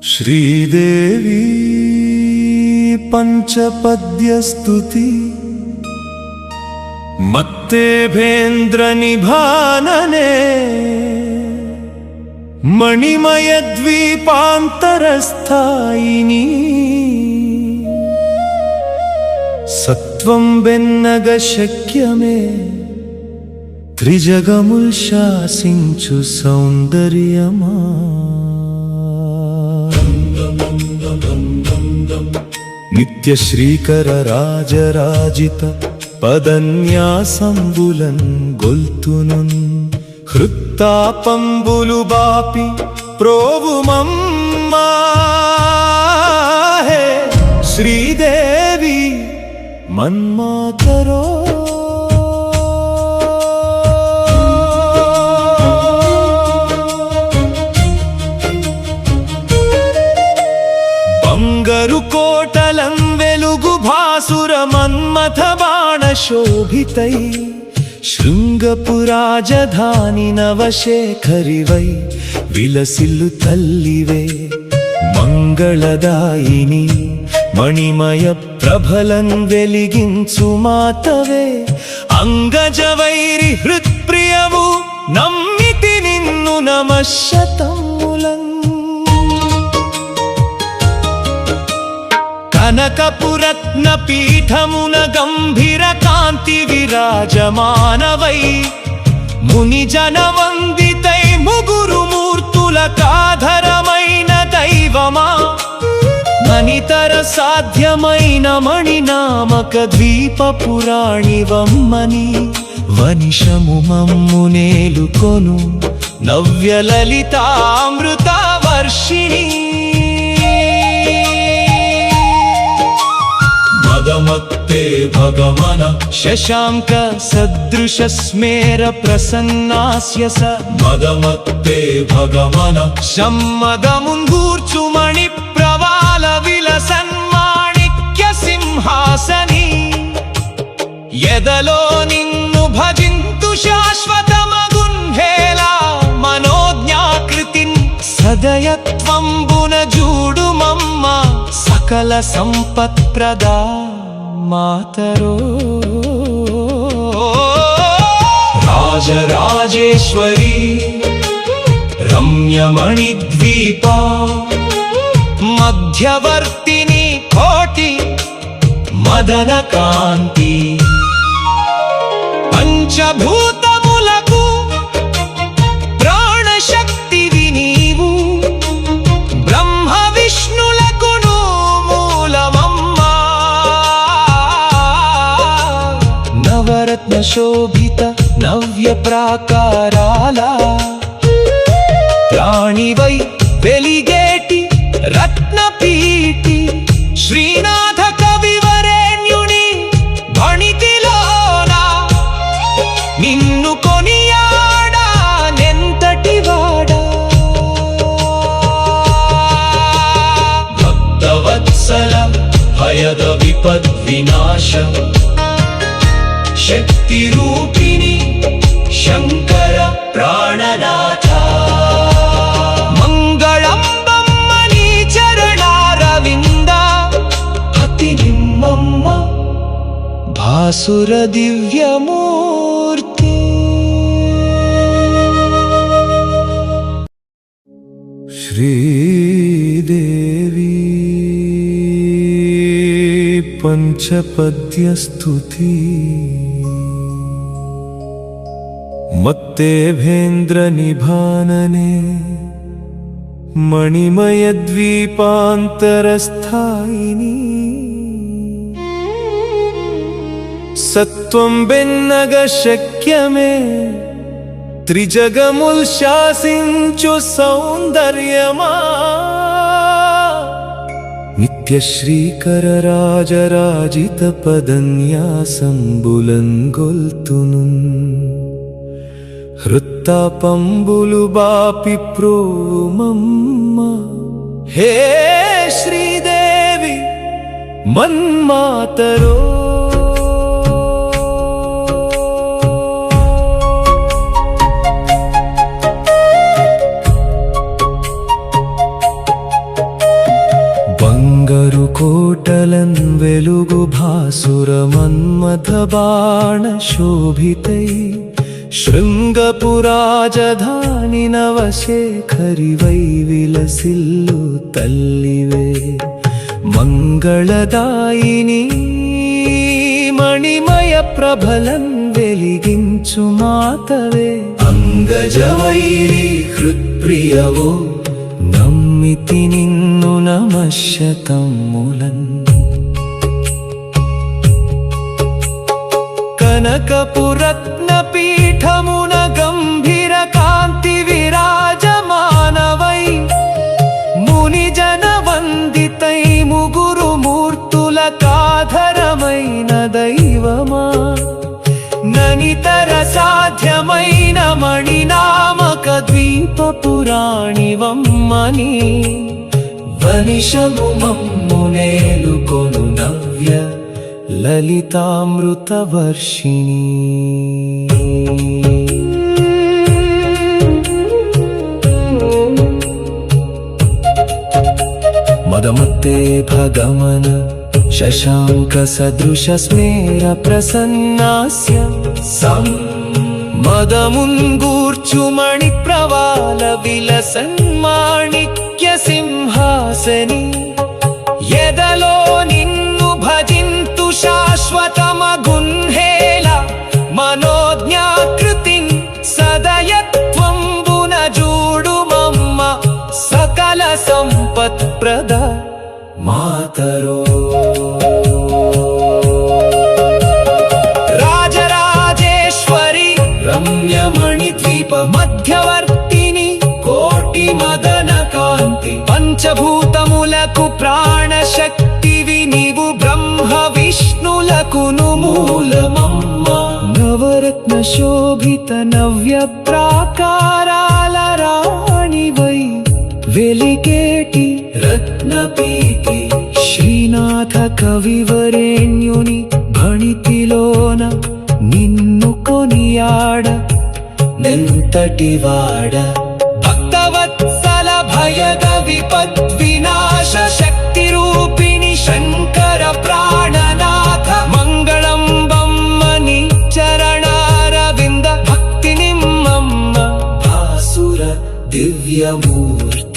ಶ್ರೀದೇವಿ ಪಂಚಪದ್ಯಸ್ತುತಿ ಮತ್ತೆ ಭೇಂದ್ರ ನಿಭಾನನೆ ಮಣಿಮಯ ದ್ವೀಪಾಂತರಸ್ಥಾಯಿನಿ ಸತ್ವಂ ಬೆನ್ನಗ ಶಕ್ಯಮೇ త్రిజగముల్శాసించు సౌందర్యమా నిత్య శ్రీకర రాజరాజిత పదన్యాసంబులన్ గొల్తునున్ హృత్తాపంబులు బాపి ప్రోవుమమ్మా హే శ్రీదేవి మన్మాతరో కోటలం వెలుగు భాసుర మన్మథ బాణ శోభితై శృంగపు రాజధాని నవశేఖరివై విలసిల్లు తల్లివే మంగళదాయిని మణిమయ ప్రభలన్ వెలిగించు మాతవే అంగజవైరి హృత్ప్రియవు నమ్మితి నిన్ను నమశతములం కనకపురత్న పీఠమున గంభీర కాంతి విరాజమానవై ముని జన వందితై ముగురు మూర్తుల కాధరమైన దైవమా మనితర సాధ్యమైన మణినామక ద్వీప పురాణివమ్మని వనిషము మమ్ము నేలుకొను నవ్య లలితామృత వర్షిణి మదమత్తే భగవన శశాంక సదృశ స్మేర ప్రసన్నాస్య స మదమత్తే భగవన సమ్మదముంగూర్చు మణి ప్రవాల విలసన్మాణిక్య సింహాసని ఎదలో నిన్ను భజింతు శాశ్వతమగున్హేలా మనోజ్ఞాకృతిన్ సదయత్వంబున జూడుమమ్మ సకల సంపత్ప్రదా మాతరో రాజరాజేశ్వరి రమ్యమణిద్వీపా మధ్యవర్తిని కోటి మదన కాంతి పంచభూతములకు ప్రాణశక్తివి నీవు బ్రహ్మ విష్ణులకును మూలమమ్మా నవరత్న శోభిత నవ్య ప్రాకారాల ప్రాణివై వెలిగేటి రత్నపీఠి శ్రీనాథ కవివరేణ్యుని భణితిలోన నిన్ను కొనియాడా నెంతటివాడా భక్తవత్సల భయద విపద్వినాశ శక్తి రూపిణి శంకర ప్రాణనాథ మంగళం బమ్మని చరణారవింద అతి నిమ్మమ్మ భాసుర దివ్యమూర్తి శ్రీదేవి పంచపద్యస్తుతి ಮತ್ತೆ ಭೇಂದ್ರ ನಿಭಾನನೆ ಮಣಿಮಯ ದ್ವೀಪಾಂತರಸ್ಥಾಯಿನಿ ಸತ್ವಂ ಬೆನ್ನಗ ಶಕ್ಯಮೇ త్రిజగముల్శాసించు సౌందర్యమా నిత్య శ్రీకర రాజరాజిత పదన్యాసంబులన్ గొల్తునున్ హృత్తాపంబులు బాపి ప్రోమమ్మ హే శ్రీదేవి మన్మాతరో కోటలన్ వెలుగు భాసుర మన్మథ బాణ శోభితై శృంగపురాజధాని నవశేఖరివై విలసిల్లు తల్లివే మంగళదాయిని మణిమయ ప్రభలన్ వెలిగించు మాతవే అంగజవైరి హృత్ప్రియవో నమ్మితి నిన్ను నమశ్శతములన్ కనకపురత్న పీఠమున గంభీర కాంతి విరాజమానవై ముని జన వందితై ముగురు మూర్తుల కాధరమైన దైవమా ననితర సాధ్యమైన మణినామక ద్వీప పురాణివమ్మని వనిషము మమ్మునేలుకొను నవ్య లలితామృత వర్షిణి మదమత్తే భగమన శశాంక సదృశ స్మేర ప్రసన్నాస్య సం మదముంగూర్చు మణి ప్రవాల విలసన్మాణిక్య సింహాసని ఎదలో నిన్ను భజింతు శాశ్వతమగున్హేళ మనోజ్ఞాకృతిం సదయత్వంబున జూడు మమ్మ సకల సంపత్ప్రద మాతరో రాజరాజేశ్వరి రమ్యమణి ద్వీప మధ్యవర్తిని కోటి మదన కాంతి పంచభూతములకు ప్రాణశక్తివి నీవు బ్రహ్మ విష్ణులకును మూలమమ్మ నవరత్న శోభిత నవ్య ప్రాకారాల రాణివై వెలికేటి రత్నపీతి శ్రీనాథ కవివరేణ్యుని భణితిలోన నిన్ను కొనియాడ నెంతటివాడ భక్తవత్సల భయద విపద్వినాశ శక్తి రూపిణి శంకర ప్రాణనాథ మంగళం బమ్మని చరణారవింద భక్తి నిమ్మమ్మ భాసుర దివ్యమూర్తి